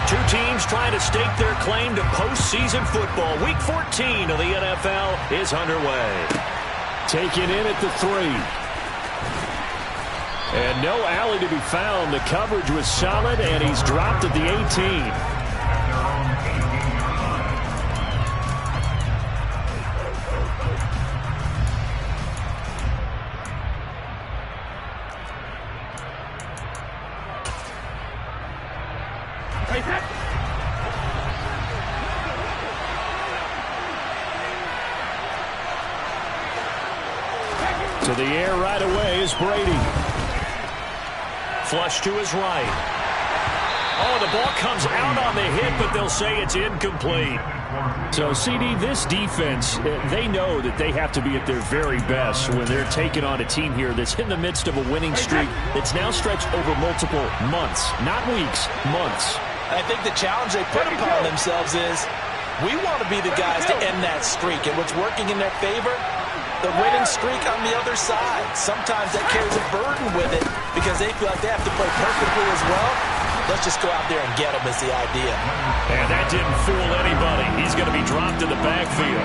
Two teams trying to stake their claim to postseason football. Week 14 of the NFL is underway. Taken in at the 3. And no alley to be found. The coverage was solid, and he's dropped at the 18. To the air right away is Brady. Flush to his right. Oh, the ball comes out on the hit, but they'll say it's incomplete. So, CD, this defense, they know that they have to be at their very best when they're taking on a team here that's in the midst of a winning streak that's now stretched over multiple months, not weeks, months. I think the challenge they put upon themselves is we want to be the guys to end that streak, and what's working in their favor, the winning streak on the other side. Sometimes that carries a burden with it because they feel like they have to play perfectly as well. Let's just go out there and get them is the idea. And that didn't fool anybody. He's going to be dropped in the backfield.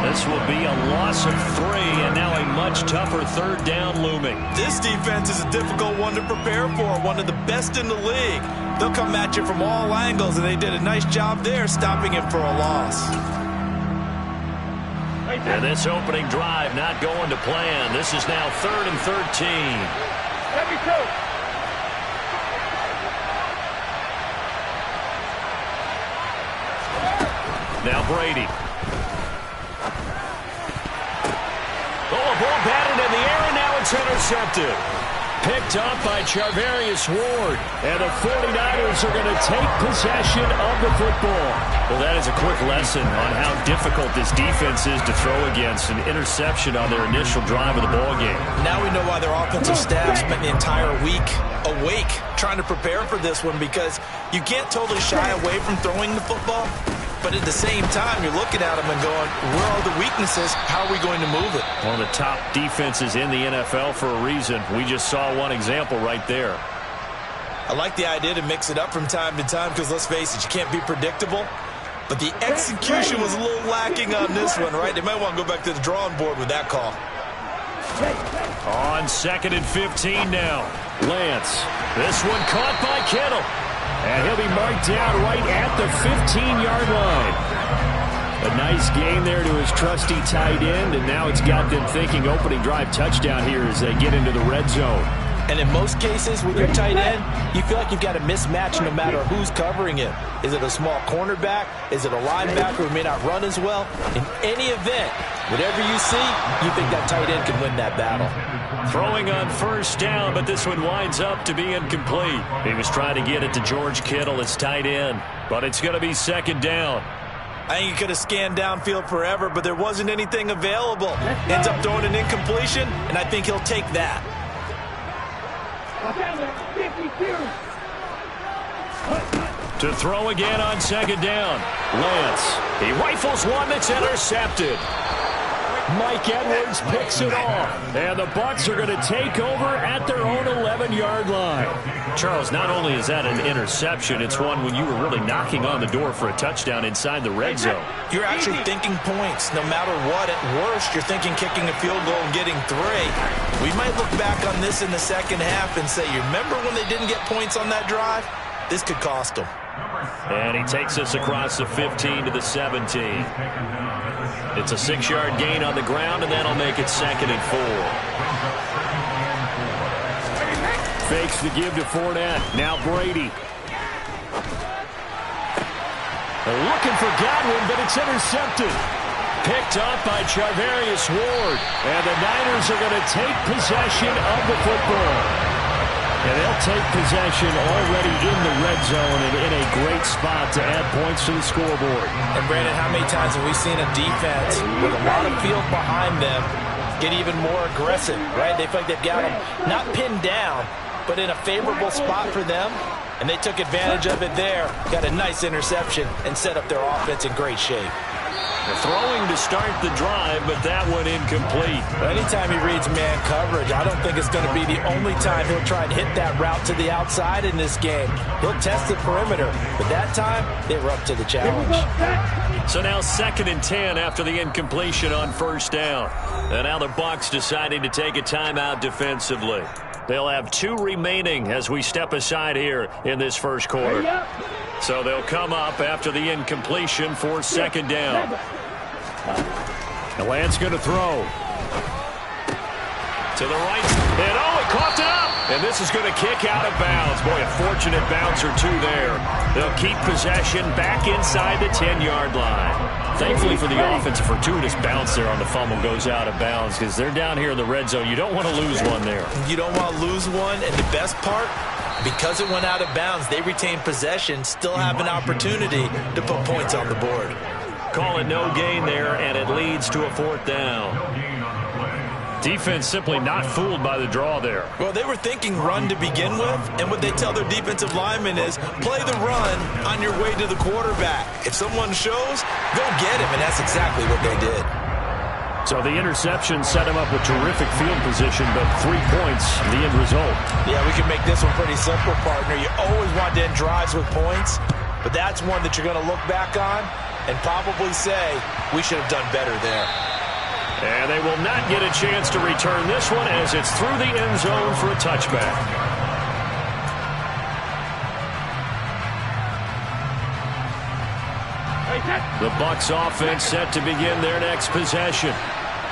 This will be a loss of 3, and now a much tougher third down looming. This defense is a difficult one to prepare for, one of the best in the league. They'll come at you from all angles, and they did a nice job there stopping him for a loss. And this opening drive not going to plan. This is now 3rd and 13. Now Brady. Oh, a ball batted in the air, and now it's intercepted. Picked up by Charvarius Ward. And the 49ers are going to take possession of the football. Well, that is a quick lesson on how difficult this defense is to throw against. An interception on their initial drive of the ballgame. Now we know why their offensive staff spent the entire week awake trying to prepare for this one, because you can't totally shy away from throwing the football. But at the same time, you're looking at them and going, where are the weaknesses? How are we going to move it? One of the top defenses in the NFL for a reason. We just saw one example right there. I like the idea to mix it up from time to time because, let's face it, you can't be predictable. But the execution was a little lacking on this one, right? They might want to go back to the drawing board with that call. On 2nd and 15 now. Lance. This one caught by Kittle. And he'll be marked down right at the 15-yard line. A nice gain there to his trusty tight end, and now it's got them thinking opening drive touchdown here as they get into the red zone. And in most cases with your tight end, you feel like you've got a mismatch no matter who's covering him. Is it a small cornerback? Is it a linebacker who may not run as well? In any event, whatever you see, you think that tight end can win that battle. Throwing on 1st down, but this one winds up to be incomplete. He was trying to get it to George Kittle, his tight end, but it's going to be 2nd down. I think he could have scanned downfield forever, but there wasn't anything available. Ends up throwing an incompletion, and I think he'll take that. To throw again on 2nd down. Lance. He rifles one that's intercepted. Mike Edwards picks it off. And the Bucs are going to take over at their own 11-yard line. Charles, not only is that an interception, it's one when you were really knocking on the door for a touchdown inside the red zone. You're actually thinking points. No matter what, at worst, you're thinking kicking a field goal and getting 3. We might look back on this in the second half and say, you remember when they didn't get points on that drive? This could cost them. And he takes us across the 15 to the 17. It's a 6-yard gain on the ground, and that'll make it 2nd and 4. Fakes the give to Fournette. Now Brady. They're looking for Godwin, but it's intercepted. Picked up by Charvarius Ward. And the Niners are going to take possession of the football. And they'll take possession already in the red zone and in a great spot to add points to the scoreboard. And, Brandon, how many times have we seen a defense with a lot of field behind them get even more aggressive, right? They feel like they've got them not pinned down, but in a favorable spot for them, and they took advantage of it there, got a nice interception, and set up their offense in great shape. Throwing to start the drive, but that one incomplete. Anytime he reads man coverage, I don't think it's going to be the only time he'll try and hit that route to the outside in this game. He'll test the perimeter, but that time they were up to the challenge. So now 2nd and 10 after the incompletion on 1st down. And now the Bucs deciding to take a timeout defensively. They'll have 2 remaining as we step aside here in this first quarter. So they'll come up after the incompletion for 2nd down. The Lance going to throw. To the right. And he coughed it up. And this is going to kick out of bounds. Boy, a fortunate bounce or 2 there. They'll keep possession back inside the 10-yard line. Thankfully for the offense, a fortuitous bounce there on the fumble goes out of bounds because they're down here in the red zone. You don't want to lose one there. You don't want to lose one, and the best part, because it went out of bounds, they retain possession, still have an opportunity to put points on the board. Call it no gain there, and it leads to a 4th down. Defense simply not fooled by the draw there. Well, they were thinking run to begin with, and what they tell their defensive linemen is play the run on your way to the quarterback. If someone shows, go get him, and that's exactly what they did. So the interception set him up with terrific field position, but 3 points, the end result. Yeah, we can make this one pretty simple, partner. You always want to end drives with points, but that's one that you're going to look back on and probably say, we should have done better there. And they will not get a chance to return this one as it's through the end zone for a touchback. The Bucs offense set to begin their next possession.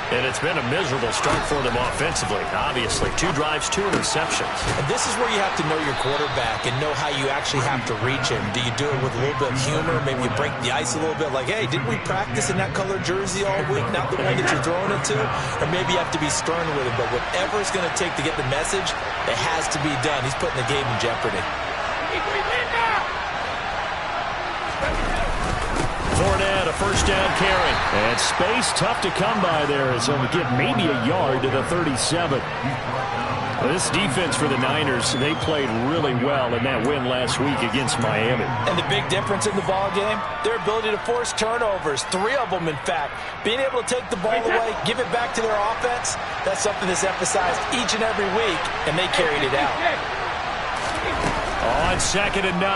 And it's been a miserable start for them offensively. Obviously, 2 drives, 2 interceptions. And this is where you have to know your quarterback and know how you actually have to reach him. Do you do it with a little bit of humor? Maybe you break the ice a little bit like, hey, didn't we practice in that color jersey all week? Not the one that you're throwing it to? Or maybe you have to be stern with him. But whatever it's going to take to get the message, it has to be done. He's putting the game in jeopardy. Fournette, a 1st down carry. And space tough to come by there as he'll get maybe a yard to the 37. This defense for the Niners, they played really well in that win last week against Miami. And the big difference in the ball game, their ability to force turnovers, 3 of them in fact. Being able to take the ball away, give it back to their offense, that's something that's emphasized each and every week, and they carried it out. On 2nd and 9,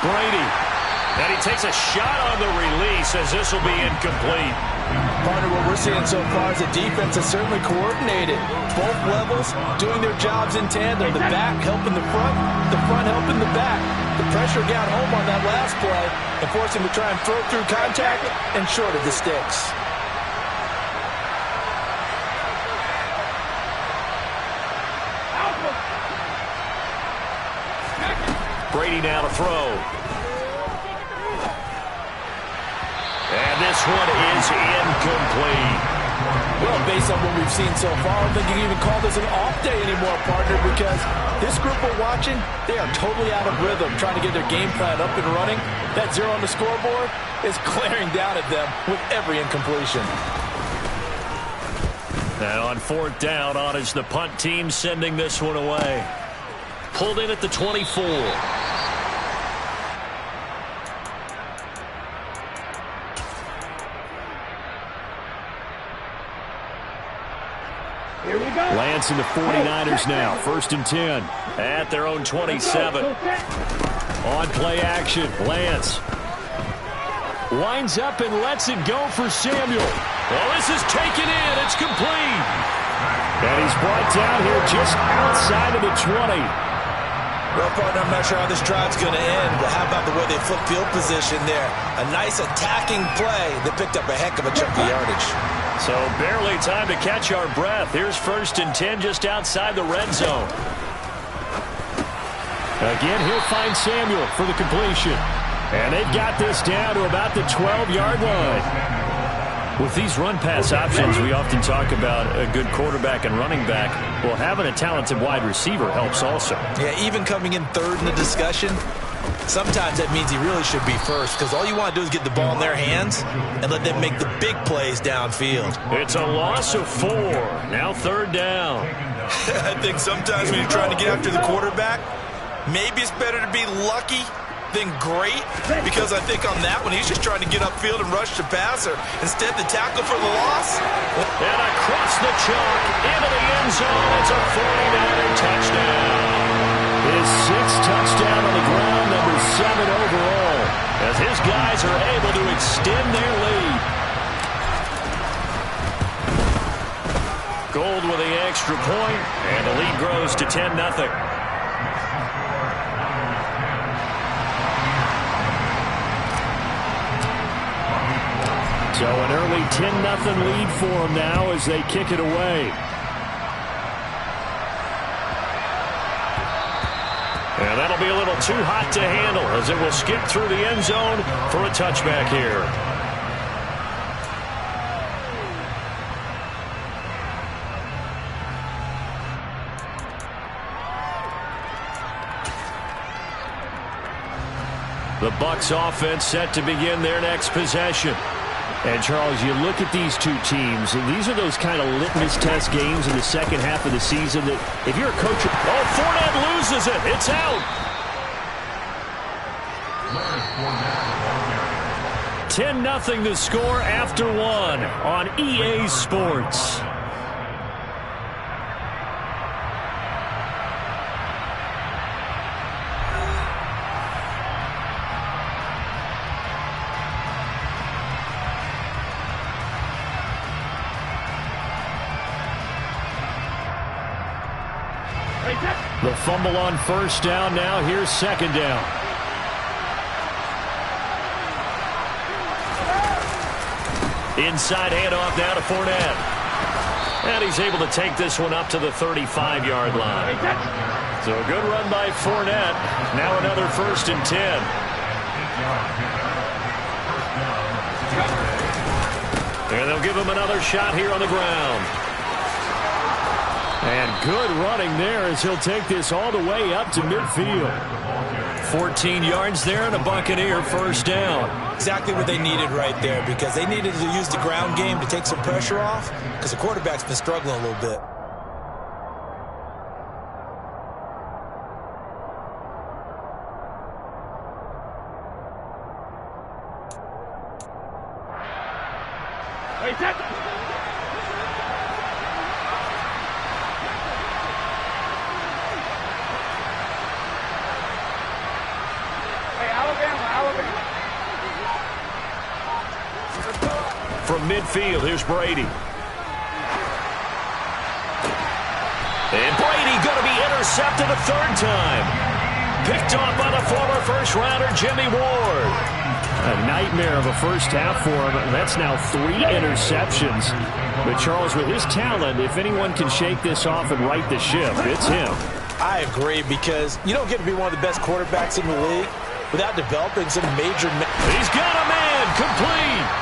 Brady. And he takes a shot on the release as this will be incomplete. Partner, what we're seeing so far is the defense is certainly coordinated. Both levels doing their jobs in tandem. The back helping the front helping the back. The pressure got home on that last play and forced him to try and throw through contact and short of the sticks. Brady now to throw. And this one is incomplete. Well, based on what we've seen so far, I don't think you can even call this an off day anymore, partner, because this group we're watching, they are totally out of rhythm, trying to get their game plan up and running. That 0 on the scoreboard is glaring down at them with every incompletion. And on 4th down, on is the punt team sending this one away. Pulled in at the 24. Lance and the 49ers now. 1st and 10. At their own 27. On play action, Lance winds up and lets it go for Samuel. Well, this is taken in. It's complete. And he's brought down here just outside of the 20. Well, partner, I'm not sure how this drive's going to end, but how about the way they flip field position there? A nice attacking play that picked up a heck of a chunk of yardage. So barely time to catch our breath. Here's 1st and 10 just outside the red zone. Again, he'll find Samuel for the completion. And they've got this down to about the 12-yard line. With these run-pass options, we often talk about a good quarterback and running back. Well, having a talented wide receiver helps also. Yeah, even coming in 3rd in the discussion, sometimes that means he really should be first because all you want to do is get the ball in their hands and let them make the big plays downfield. It's a loss of 4. Now 3rd down. I think sometimes when you're trying to get after the quarterback, maybe it's better to be lucky then great, because I think on that one he's just trying to get upfield and rush the passer. Instead, the tackle for the loss. And across the chalk, into the end zone. It's a 49er touchdown. His 6th touchdown on the ground, number 7 overall, as his guys are able to extend their lead. Gold with the extra point, and the lead grows to 10-0. So an early 10-0 lead for them now as they kick it away. And that'll be a little too hot to handle as it will skip through the end zone for a touchback here. The Bucs offense set to begin their next possession. And, Charles, you look at these two teams, and these are those kind of litmus test games in the second half of the season that if you're a coach... Oh, Fournette loses it. It's out. 10-0 the score after 1 on EA Sports. The fumble on first down now. Here's second down. Inside handoff now to Fournette. And he's able to take this one up to the 35-yard line. So a good run by Fournette. Now another 1st and 10. And they'll give him another shot here on the ground. And good running there as he'll take this all the way up to midfield. 14 yards there and a Buccaneer first down. Exactly what they needed right there, because they needed to use the ground game to take some pressure off, because the quarterback's been struggling a little bit. From midfield, here's Brady. And Brady going to be intercepted a 3rd time. Picked off by the former first-rounder Jimmy Ward. A nightmare of a first half for him. That's now 3 interceptions. But Charles, with his talent, if anyone can shake this off and right the ship, it's him. I agree, because you don't get to be one of the best quarterbacks in the league without developing some major... He's got a man complete.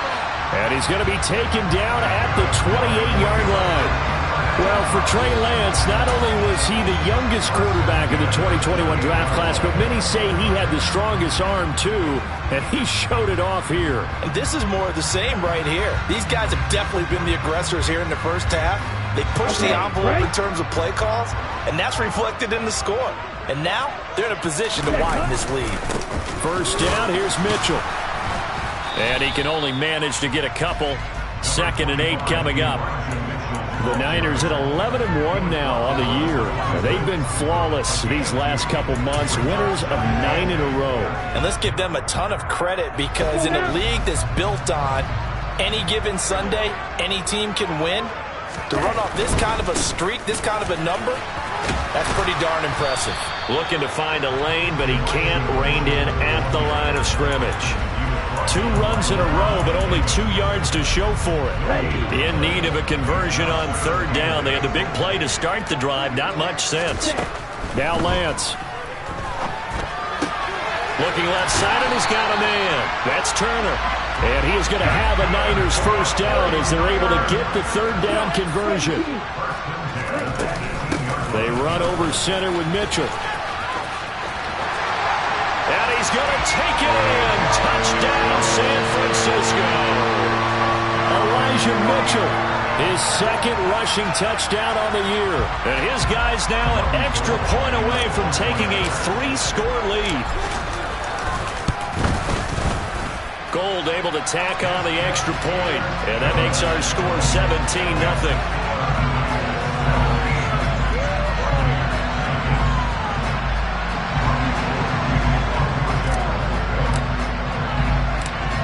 And he's going to be taken down at the 28-yard line. Well, for Trey Lance, not only was he the youngest quarterback in the 2021 draft class, but many say he had the strongest arm, too, and he showed it off here. And this is more of the same right here. These guys have definitely been the aggressors here in the first half. They pushed the envelope in terms of play calls, and that's reflected in the score. And now they're in a position to widen this lead. First down, here's Mitchell. And he can only manage to get a couple. 2nd and 8 coming up. The Niners at 11-1 now on the year. They've been flawless these last couple months. Winners of 9 in a row. And let's give them a ton of credit, because in a league that's built on any given Sunday, any team can win. To run off this kind of a streak, this kind of a number, that's pretty darn impressive. Looking to find a lane, but he can't. Reined in at the line of scrimmage. 2 runs in a row, but only 2 yards to show for it. In need of a conversion on 3rd down. They had the big play to start the drive. Not much sense. Now Lance. Looking left side, and he's got a man. That's Turner. And he is going to have a Niners first down as they're able to get the 3rd down conversion. They run over center with Mitchell. And he's going to take it in. Touchdown, San Francisco. Elijah Mitchell, his 2nd rushing touchdown on the year. And his guys now an extra point away from taking a 3-score lead. Gold able to tack on the extra point, and that makes our score 17-0.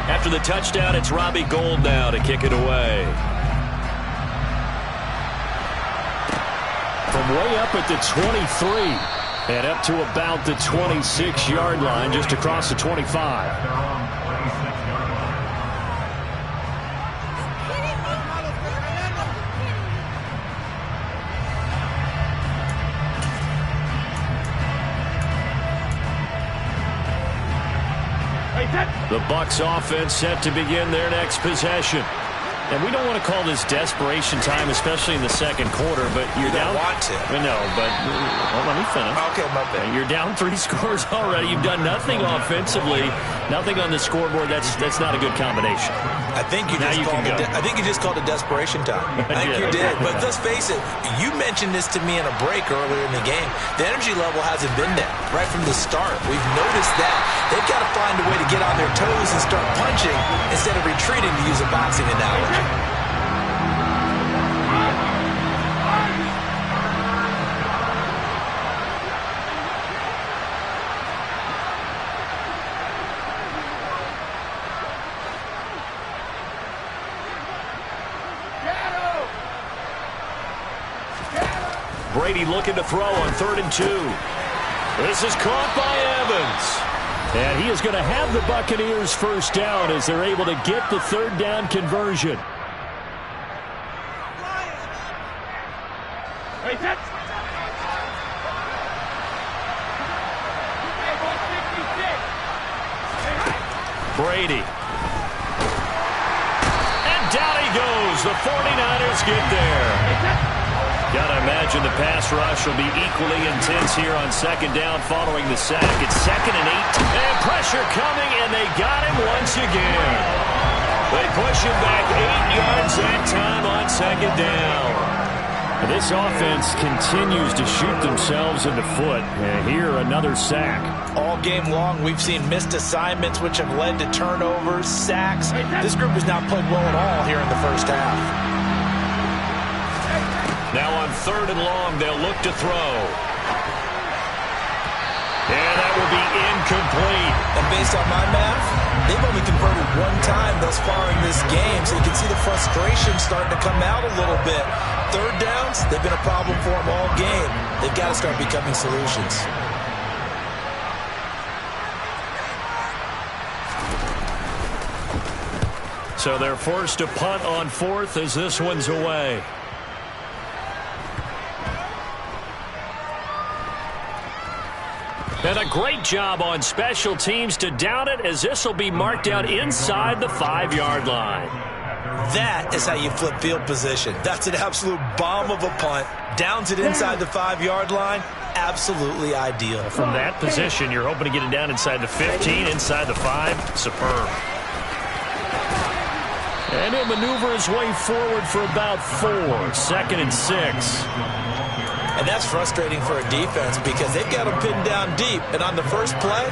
After the touchdown, it's Robbie Gould now to kick it away. From way up at the 23 and up to about the 26-yard line, just across the 25. The Bucs offense set to begin their next possession. And we don't want to call this desperation time, especially in the second quarter, but you're down. Want to. No, but let me finish. Okay, my bad. You're down 3 scores already. You've done nothing offensively, nothing on the scoreboard. That's not a good combination. I think you just called it desperation time. I think you did. But let's face it, you mentioned this to me in a break earlier in the game. The energy level hasn't been there right from the start. We've noticed that. They've got to find a way to get on their toes and start punching instead of retreating, to use a boxing analogy. Brady looking to throw on 3rd and 2. This is caught by Evans. And he is going to have the Buccaneers first down as they're able to get the 3rd down conversion. Brady. And down he goes. The 49ers get there. Gotta imagine the pass rush will be equally intense here on 2nd down following the sack. It's 2nd and 8. And pressure coming, and they got him once again. They push him back 8 yards that time on 2nd down. This offense continues to shoot themselves in the foot. And here, another sack. All game long, we've seen missed assignments, which have led to turnovers, sacks. This group has not played well at all here in the first half. Now on 3rd and long, they'll look to throw. And that will be incomplete. And based on my math, they've only converted 1 time thus far in this game, so you can see the frustration starting to come out a little bit. 3rd downs, they've been a problem for them all game. They've got to start becoming solutions. So they're forced to punt on 4th as this one's away. And a great job on special teams to down it, as this will be marked out inside the 5-yard line. That is how you flip field position. That's an absolute bomb of a punt. Downs it inside the 5-yard line. Absolutely ideal. From that position, you're hoping to get it down inside the 15, inside the 5. Superb. And he'll maneuver his way forward for about 4. 2nd and 6. And that's frustrating for a defense because they've got them pinned down deep. And on the first play,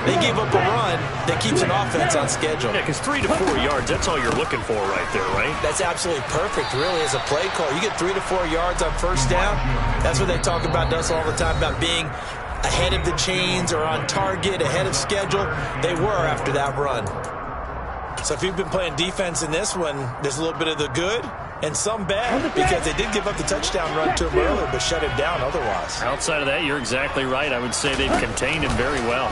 they give up a run that keeps an offense on schedule. Yeah, because 3 to 4 yards, that's all you're looking for right there, right? That's absolutely perfect, really, as a play call. You get 3 to 4 yards on 1st down. That's what they talk about us all the time, about being ahead of the chains or on target, ahead of schedule. They were after that run. So if you've been playing defense in this one, there's a little bit of the good and some bad, because they did give up the touchdown run to him earlier, but shut him down otherwise. Outside of that, you're exactly right. I would say they've contained him very well.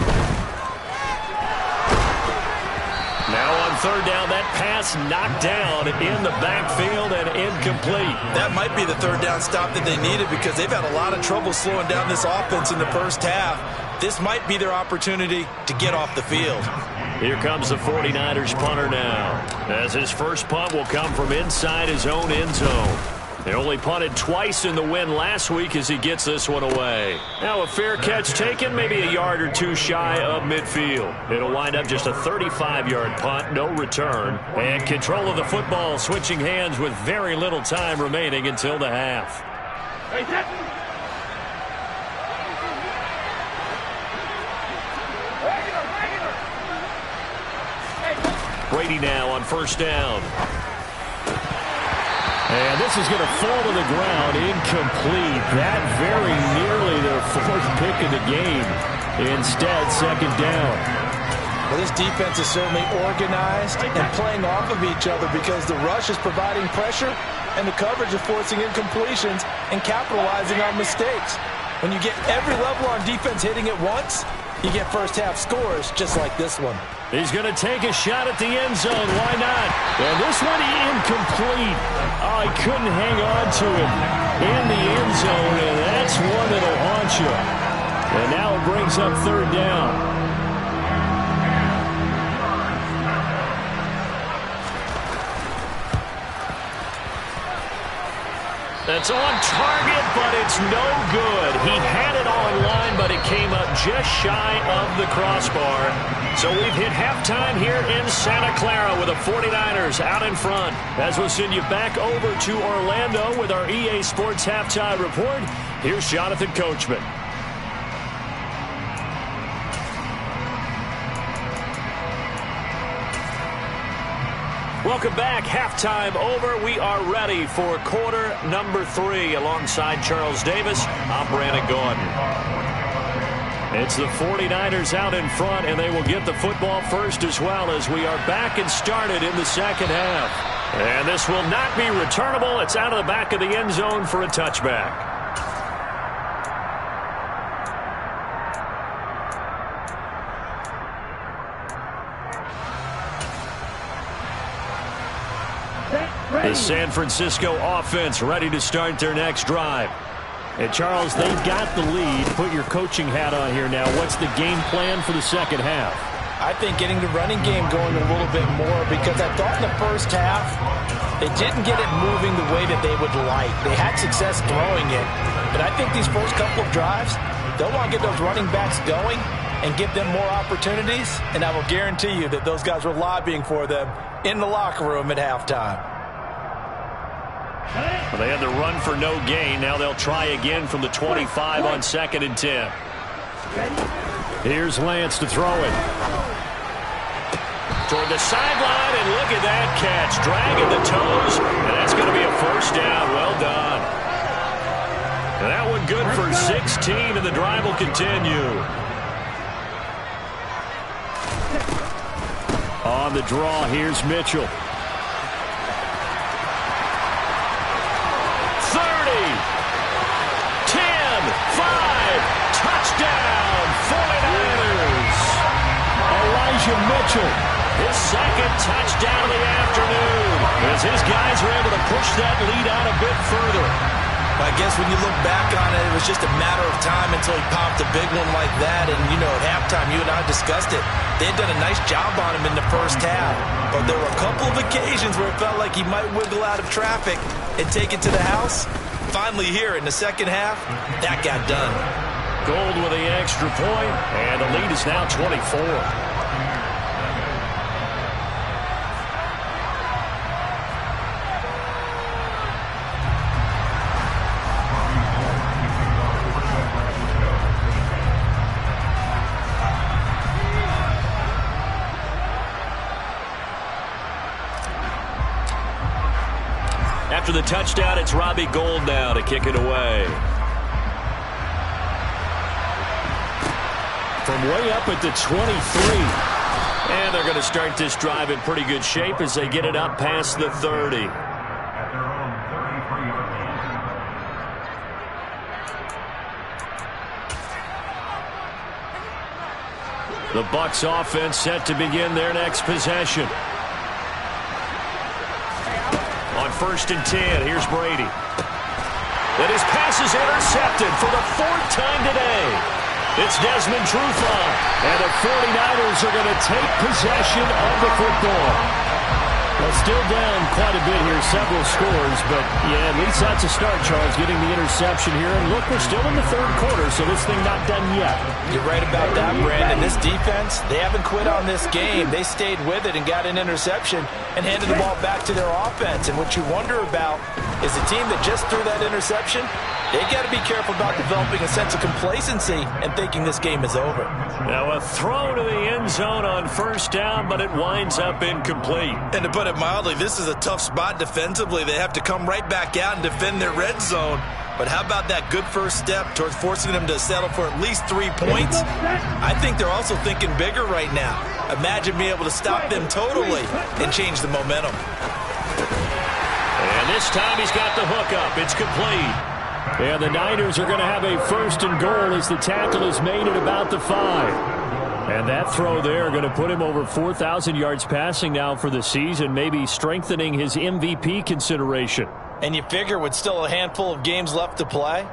Now on 3rd down, that pass knocked down in the backfield and incomplete. That might be the 3rd down stop that they needed, because they've had a lot of trouble slowing down this offense in the first half. This might be their opportunity to get off the field. Here comes the 49ers punter now, as his first punt will come from inside his own end zone. They only punted twice in the win last week as he gets this one away. Now a fair catch taken, maybe a yard or 2 shy of midfield. It'll wind up just a 35-yard punt, no return. And control of the football switching hands with very little time remaining until the half. Brady now on first down. And this is going to fall to the ground, incomplete. That very nearly their fourth pick of the game. Instead, second down. Well, this defense is certainly organized and playing off of each other because the rush is providing pressure and the coverage is forcing incompletions and capitalizing on mistakes. When you get every level on defense hitting at once, you get first-half scores just like this one. He's going to take a shot at the end zone. Why not? And this one incomplete. Oh, he couldn't hang on to it in the end zone, and that's one that'll haunt you. And now it brings up third down. That's on target, but it's no good. He had it on line, but it came up just shy of the crossbar. So we've hit halftime here in Santa Clara with the 49ers out in front. As we'll send you back over to Orlando with our EA Sports Halftime Report, here's Jonathan Coachman. Welcome back. Halftime over. We are ready for quarter number 3 alongside Charles Davis. I'm Brandon Gordon. It's the 49ers out in front, and they will get the football first as well as we are back and started in the second half. And this will not be returnable. It's out of the back of the end zone for a touchback. The San Francisco offense ready to start their next drive. And, Charles, they've got the lead. Put your coaching hat on here now. What's the game plan for the second half? I think getting the running game going a little bit more because I thought in the first half they didn't get it moving the way that they would like. They had success throwing it. But I think these first couple of drives, they'll want to get those running backs going and give them more opportunities. And I will guarantee you that those guys were lobbying for them in the locker room at halftime. Well, they had the run for no gain. Now they'll try again from the 25 on 2nd and 10. Here's Lance to throw it. Toward the sideline, and look at that catch. Dragging the toes, and that's going to be a first down. Well done. And that one good for 16, and the drive will continue. On the draw, here's Mitchell. 5, touchdown, 49ers. Elijah Mitchell. His second touchdown of the afternoon as his guys are able to push that lead out a bit further. I guess when you look back on it, it was just a matter of time until he popped a big one like that. And, you know, at halftime, you and I discussed it. They had done a nice job on him in the first half. But there were a couple of occasions where it felt like he might wiggle out of traffic and take it to the house. Finally here in the second half, that got done. Gold with the extra point, and the lead is now 24. After the touchdown, it's Robbie Gould now to kick it away. From way up at the 23. And they're going to start this drive in pretty good shape as they get it up past the 30. The Bucs offense set to begin their next possession. On 1st and 10, here's Brady. And his pass is intercepted for the 4th time today. It's Desmond Trufant, and the 49ers are going to take possession of the football. Well, still down quite a bit here, several scores, but yeah, at least that's a start, Charles, getting the interception here. And look, we're still in the 3rd quarter, so this thing not done yet. You're right about that, Brandon. This defense, they haven't quit on this game. They stayed with it and got an interception and handed the ball back to their offense. And what you wonder about is the team that just threw that interception, They got to be careful about developing a sense of complacency and thinking this game is over. Now a throw to the end zone on first down, but it winds up incomplete. And to put it mildly, this is a tough spot defensively. They have to come right back out and defend their red zone. But how about that good first step towards forcing them to settle for at least 3 points? I think they're also thinking bigger right now. Imagine being able to stop them totally and change the momentum. And this time he's got the hook up. It's complete. And the Niners are going to have a first and goal as the tackle is made at about the 5. And that throw there going to put him over 4,000 yards passing now for the season, maybe strengthening his MVP consideration. And you figure with still a handful of games left to play,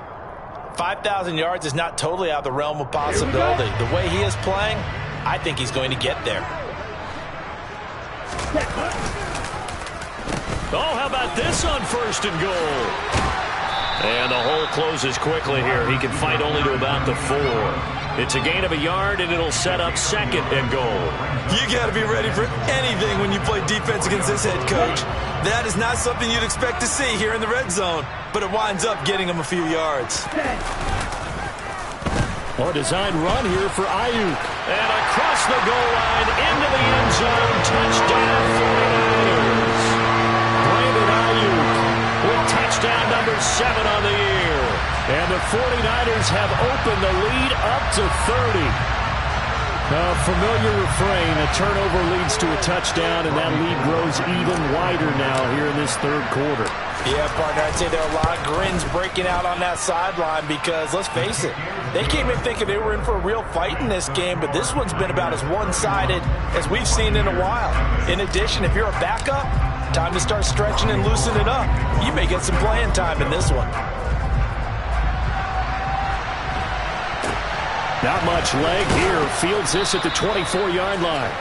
5,000 yards is not totally out of the realm of possibility. The way he is playing, I think he's going to get there. Oh, how about this on first and goal? And the hole closes quickly here. He can fight only to about the 4. It's a gain of a yard, and it'll set up second and goal. You got to be ready for anything when you play defense against this head coach. That is not something you'd expect to see here in the red zone, but it winds up getting him a few yards. A design run here for Ayuk. And across the goal line, into the end zone, touchdown 49ers. Brandon Ayuk with touchdown number 7 on the year. And the 49ers have opened the lead up to 30. A familiar refrain, a turnover leads to a touchdown, and that lead grows even wider now here in this third quarter. Yeah, partner, I'd say there are a lot of grins breaking out on that sideline because, let's face it, they came in thinking they were in for a real fight in this game, but this one's been about as one-sided as we've seen in a while. In addition, if you're a backup, time to start stretching and loosening up. You may get some playing time in this one. Not much leg here. Fields this at the 24-yard line.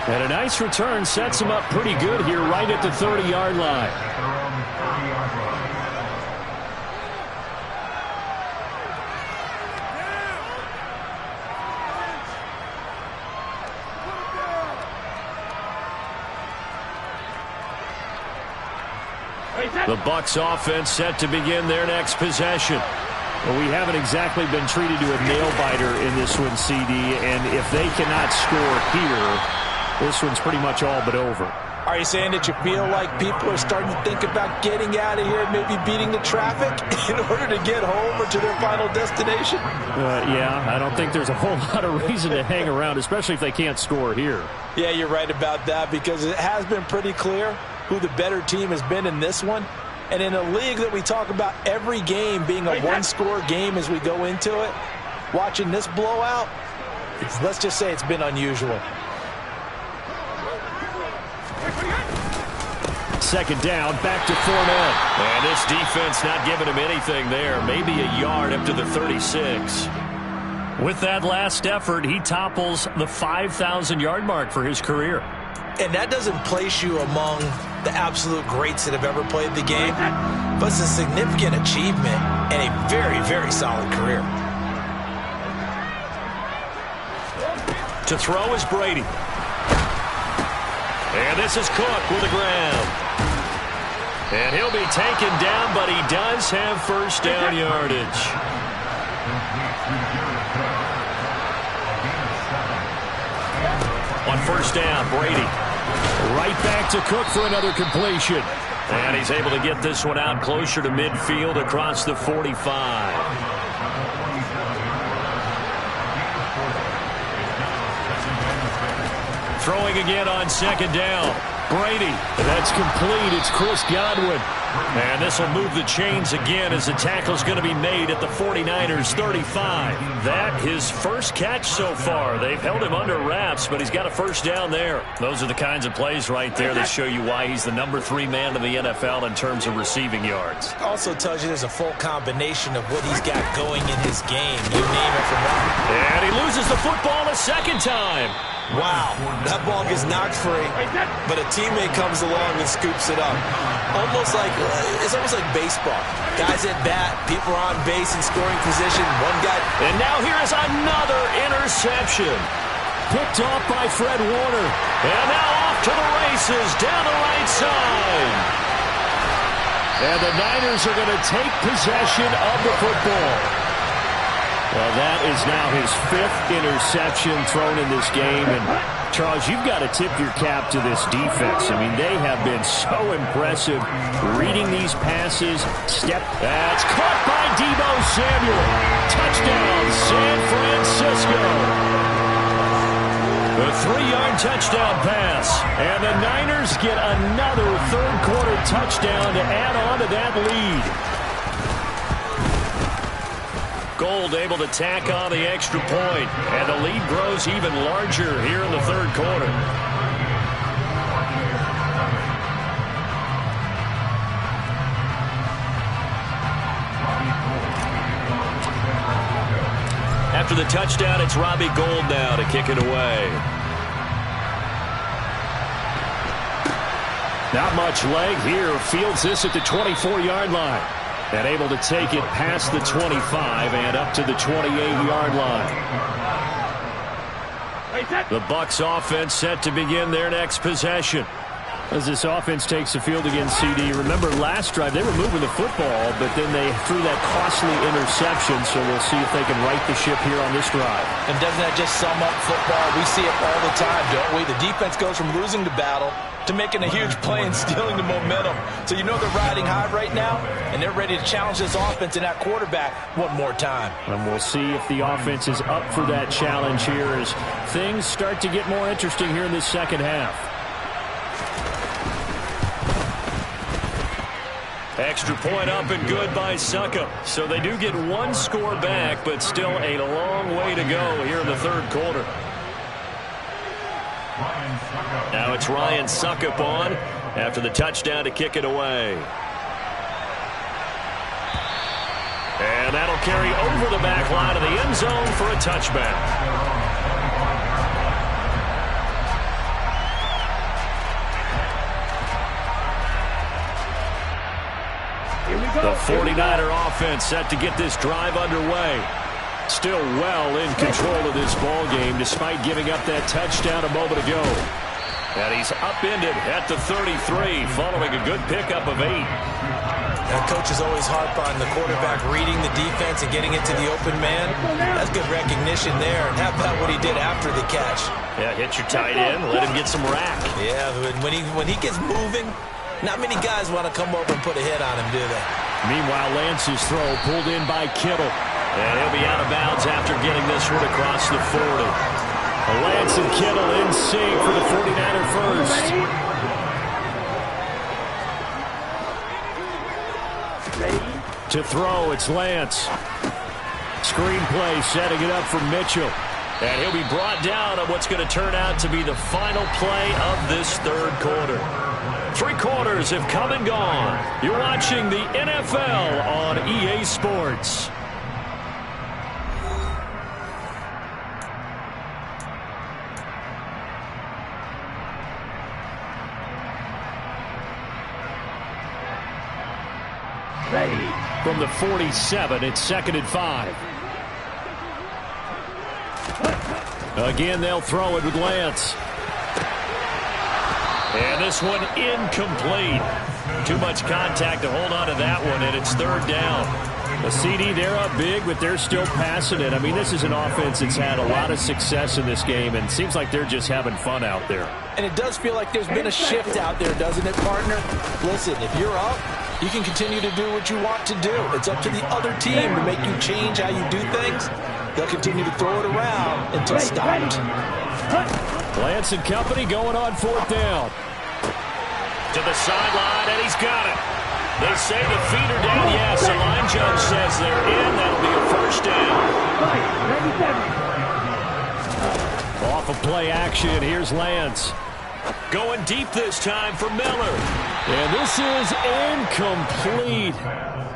And a nice return sets him up pretty good here right at the 30-yard line. The Bucs offense set to begin their next possession. Well, we haven't exactly been treated to a nail-biter in this one, CD, and if they cannot score here, this one's pretty much all but over. Are you saying that you feel like people are starting to think about getting out of here, maybe beating the traffic in order to get home or to their final destination? Yeah, I don't think there's a whole lot of reason to hang around, especially if they can't score here. Yeah, you're right about that because it has been pretty clear who the better team has been in this one. And in a league that we talk about every game being a one-score game as we go into it, watching this blowout, let's just say it's been unusual. Second down, back to Fournette. And this defense not giving him anything there. Maybe a yard up to the 36. With that last effort, he topples the 5,000-yard mark for his career. And that doesn't place you among the absolute greats that have ever played the game, but it's a significant achievement and a very, very solid career. To throw is Brady. And this is Cook with the ground. And he'll be taken down, but he does have first down yardage. On first down, Brady. Right back to Cook for another completion. And he's able to get this one out closer to midfield across the 45. Throwing again on second down. Brady. That's complete. It's Chris Godwin. And this will move the chains again as the tackle's going to be made at the 49ers 35. That his first catch so far. They've held him under wraps, but he's got a first down there. Those are the kinds of plays right there that show you why he's the number 3 man in the NFL in terms of receiving yards. Also tells you there's a full combination of what he's got going in his game. You name it from that. And he loses the football a second time. Wow, that ball gets knocked free, but a teammate comes along and scoops it up. It's almost like baseball. Guys at bat, people are on base in scoring position. One guy. And now here is another interception. Picked off by Fred Warner. And now off to the races down the right side. And the Niners are going to take possession of the football. Well, that is now his 5th interception thrown in this game. And, Charles, you've got to tip your cap to this defense. I mean, they have been so impressive reading these passes. That's caught by Deebo Samuel. Touchdown, San Francisco. The 3-yard touchdown pass. And the Niners get another third-quarter touchdown to add on to that lead. Gold able to tack on the extra point, and the lead grows even larger here in the third quarter. After the touchdown, it's Robbie Gould now to kick it away. Not much leg here. Fields this at the 24-yard line. And able to take it past the 25 and up to the 28-yard line. The Bucs offense set to begin their next possession. As this offense takes the field against CD, remember last drive they were moving the football, but then they threw that costly interception, so we'll see if they can right the ship here on this drive. And doesn't that just sum up football? We see it all the time, don't we? The defense goes from losing the battle to making a huge play and stealing the momentum. So you know they're riding high right now, and they're ready to challenge this offense and that quarterback one more time. And we'll see if the offense is up for that challenge here as things start to get more interesting here in this second half. Extra point up and good by Succop. So they do get one score back, but still a long way to go here in the third quarter. Now it's Ryan Succop on after the touchdown to kick it away. And that'll carry over the back line of the end zone for a touchback. The 49er offense set to get this drive underway. Still well in control of this ball game despite giving up that touchdown a moment ago. And he's upended at the 33 following a good pickup of 8. That coach is always harp on the quarterback reading the defense and getting it to the open man. That's good recognition there. And how about what he did after the catch? Yeah, hit your tight end, let him get some rack. Yeah, when he gets moving, not many guys want to come over and put a hit on him, do they? Meanwhile, Lance's throw pulled in by Kittle. And he'll be out of bounds after getting this one across the 40. Lance and Kittle in sync for the 49er first. To throw, it's Lance. Screenplay setting it up for Mitchell. And he'll be brought down on what's going to turn out to be the final play of this third quarter. 3 quarters have come and gone. You're watching the NFL on EA Sports. From the 47, it's 2nd and 5. Again, they'll throw it with Lance. And this one incomplete. Too much contact to hold on to that one, and it's 3rd down. The CD, they're up big, but they're still passing it. I mean, this is an offense that's had a lot of success in this game, and it seems like they're just having fun out there. And it does feel like there's been a shift out there, doesn't it, partner? Listen, if you're up, you can continue to do what you want to do. It's up to the other team to make you change how you do things. They'll continue to throw it around until stopped. Lance and company going on 4th down. To the sideline, and he's got it. They say the feet are down. Yes, the line judge says they're in. That'll be a 1st down. Off of play action, here's Lance. Going deep this time for Miller. And this is incomplete.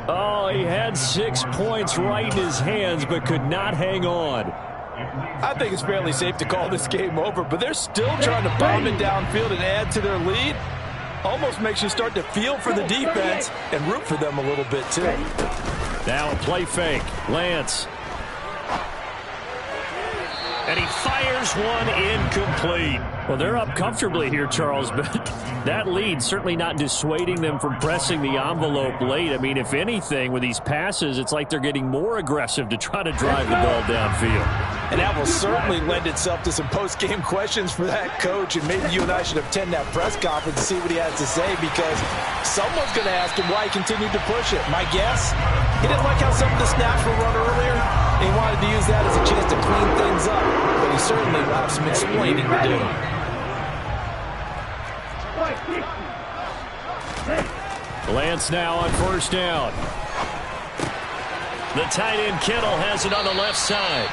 Oh, he had 6 points right in his hands, but could not hang on. I think it's fairly safe to call this game over, but they're still trying to bomb it downfield and add to their lead. Almost makes you start to feel for the defense and root for them a little bit, too. Now a play fake. Lance. And he fires one incomplete. Well, they're up comfortably here, Charles, but that lead certainly not dissuading them from pressing the envelope late. I mean, if anything, with these passes, it's like they're getting more aggressive to try to drive the ball downfield. And that will certainly lend itself to some post-game questions for that coach, and maybe you and I should attend that press conference and see what he has to say, because someone's going to ask him why he continued to push it. My guess, he didn't like how some of the snaps were run earlier, and he wanted to use that as a chance to clean things up, but he certainly will have some explaining to do. Lance now on first down. The tight end Kittle has it on the left side.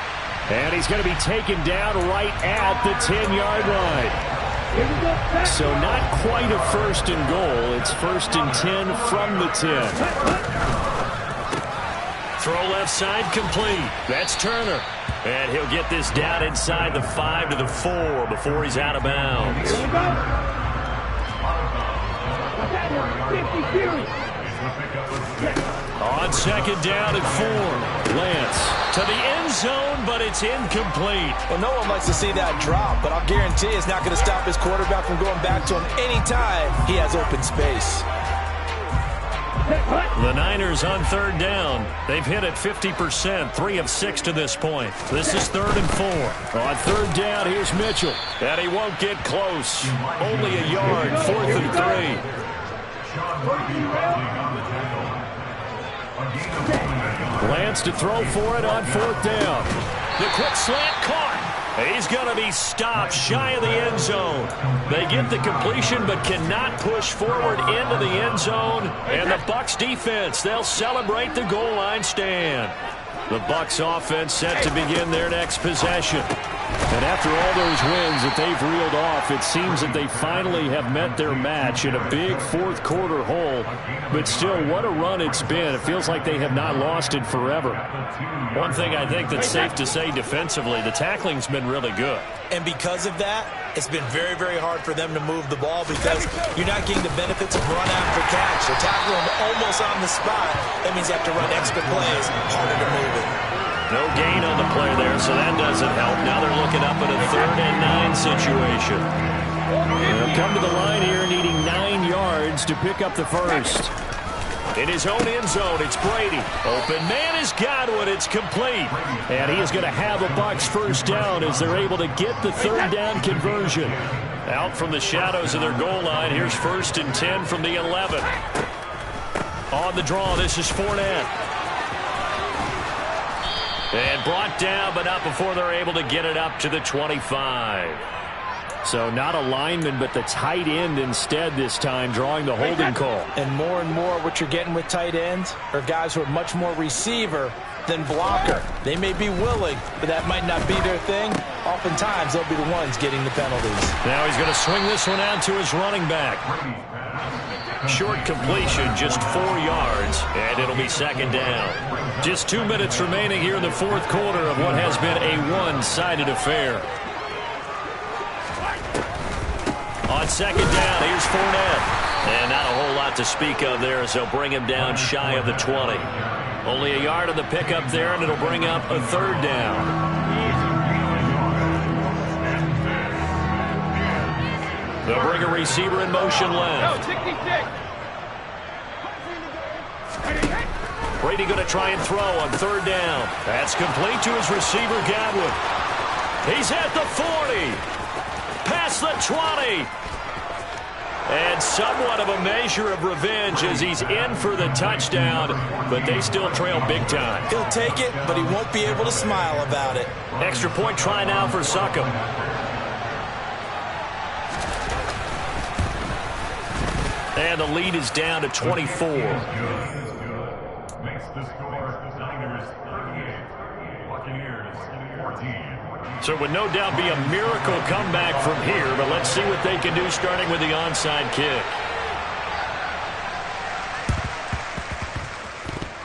And he's going to be taken down right at the 10-yard line. So not quite a first and goal. It's first and 10 from the 10. Throw left side complete. That's Turner. And he'll get this down inside the 5 to the 4 before he's out of bounds. On second down and 4. Lance to the end zone, but it's incomplete. Well, no one likes to see that drop, but I'll guarantee it's not going to stop his quarterback from going back to him anytime he has open space. The Niners on third down. They've hit it 50%, 3 of 6 to this point. This is third and 4. On third down, here's Mitchell. And he won't get close. Only a yard, 4th and 3. Lance to throw for it on fourth down. The quick slant caught. He's going to be stopped shy of the end zone. They get the completion but cannot push forward into the end zone. And the Bucs defense, they'll celebrate the goal line stand. The Bucs offense set to begin their next possession. And after all those wins that they've reeled off, it seems that they finally have met their match in a big fourth quarter hole. But still, what a run it's been. It feels like they have not lost it forever. One thing I think that's safe to say defensively, the tackling's been really good. And because of that, it's been very, very hard for them to move the ball because you're not getting the benefits of run after catch. They're tackling them almost on the spot. That means you have to run extra plays, harder to move it. No gain on the play there, so that doesn't help. Now they're looking up at a 3rd and 9 situation. They'll come to the line here needing 9 yards to pick up the first. In his own end zone, it's Brady. Open man is Godwin. It's complete. And he is going to have a Bucs first down as they're able to get the 3rd down conversion. Out from the shadows of their goal line, here's 1st and 10 from the 11. On the draw, this is Fournette. And brought down, but not before they're able to get it up to the 25. So not a lineman, but the tight end instead this time, drawing the holding call. And more what you're getting with tight ends are guys who are much more receiver than blocker. They may be willing, but that might not be their thing. Oftentimes, they'll be the ones getting the penalties. Now he's going to swing this one out to his running back. Short completion, just 4 yards, and it'll be 2nd down. Just 2 minutes remaining here in the fourth quarter of what has been a one-sided affair. On 2nd down, here's Fournette. And not a whole lot to speak of there as they'll bring him down shy of the 20. Only a yard on the pickup there, and it'll bring up a 3rd down. They'll bring a receiver in motion left. Brady going to try and throw on 3rd down. That's complete to his receiver, Godwin. He's at the 40. Past the 20. And somewhat of a measure of revenge as he's in for the touchdown, but they still trail big time. He'll take it, but he won't be able to smile about it. Extra point try now for Succop. And the lead is down to 24. Makes the score Niners 38, Buccaneers 14. So it would no doubt be a miracle comeback from here, but let's see what they can do starting with the onside kick.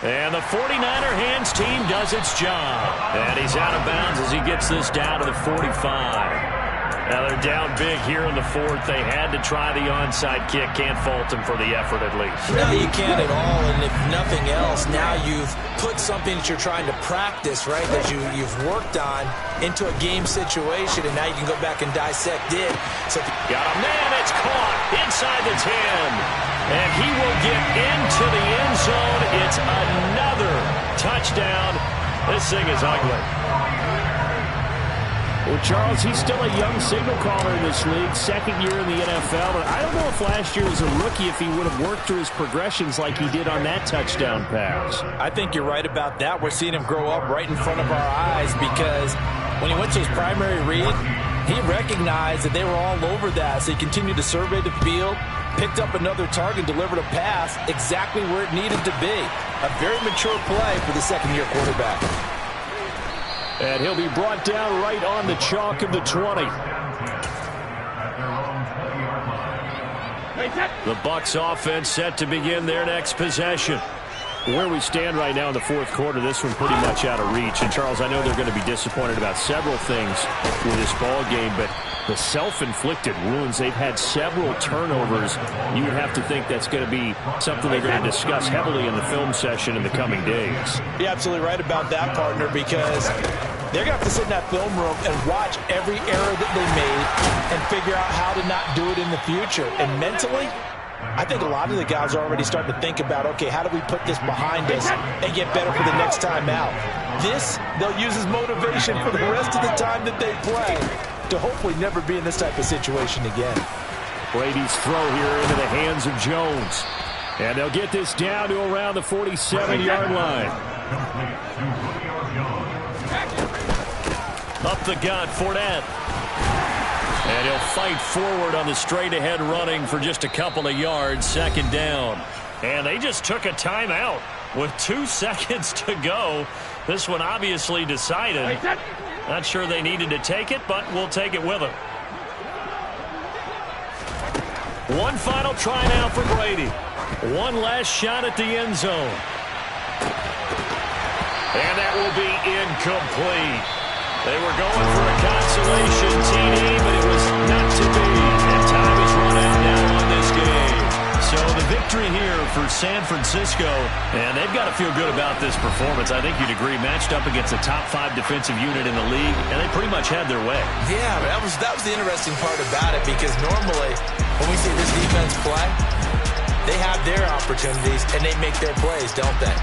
And the 49er hands team does its job. And he's out of bounds as he gets this down to the 45. Now they're down big here in the fourth. They had to try the onside kick. Can't fault them for the effort at least. No, you can't at all. And if nothing else, now you've put something that you're trying to practice, right, that you've worked on into a game situation, and now you can go back and dissect it. So got a man. It's caught inside the 10. And he will get into the end zone. It's another touchdown. This thing is ugly. Well, Charles, he's still a young signal caller in this league, second year in the NFL. But I don't know if last year as a rookie, if he would have worked through his progressions like he did on that touchdown pass. I think you're right about that. We're seeing him grow up right in front of our eyes because when he went to his primary read, he recognized that they were all over that. So he continued to survey the field, picked up another target, delivered a pass exactly where it needed to be. A very mature play for the second-year quarterback. And he'll be brought down right on the chalk of the 20. The Bucs offense set to begin their next possession. Where we stand right now in the fourth quarter, this one pretty much out of reach. And, Charles, I know they're going to be disappointed about several things with this ball game, but the self-inflicted wounds, they've had several turnovers. You would have to think that's going to be something they're going to discuss heavily in the film session in the coming days. You're absolutely right about that, partner, because they're going to have to sit in that film room and watch every error that they made and figure out how to not do it in the future. And mentally, I think a lot of the guys are already starting to think about, okay, how do we put this behind us and get better for the next time out? This, they'll use as motivation for the rest of the time that they play to hopefully never be in this type of situation again. Brady's throw here into the hands of Jones. And they'll get this down to around the 47-yard line. Up the gut, Fournette. And he'll fight forward on the straight-ahead running for just a couple of yards, second down. And they just took a timeout with 2 seconds to go. This one obviously decided. Not sure they needed to take it, but we'll take it with them. One final try now for Brady. One last shot at the end zone. And that will be incomplete. They were going for a consolation TD, but it was not to be. And time is run out now on this game. So the victory here for San Francisco, and they've got to feel good about this performance. I think you'd agree, matched up against a top 5 defensive unit in the league, and they pretty much had their way. Yeah, that was the interesting part about it, because normally when we see this defense play, they have their opportunities and they make their plays, don't they?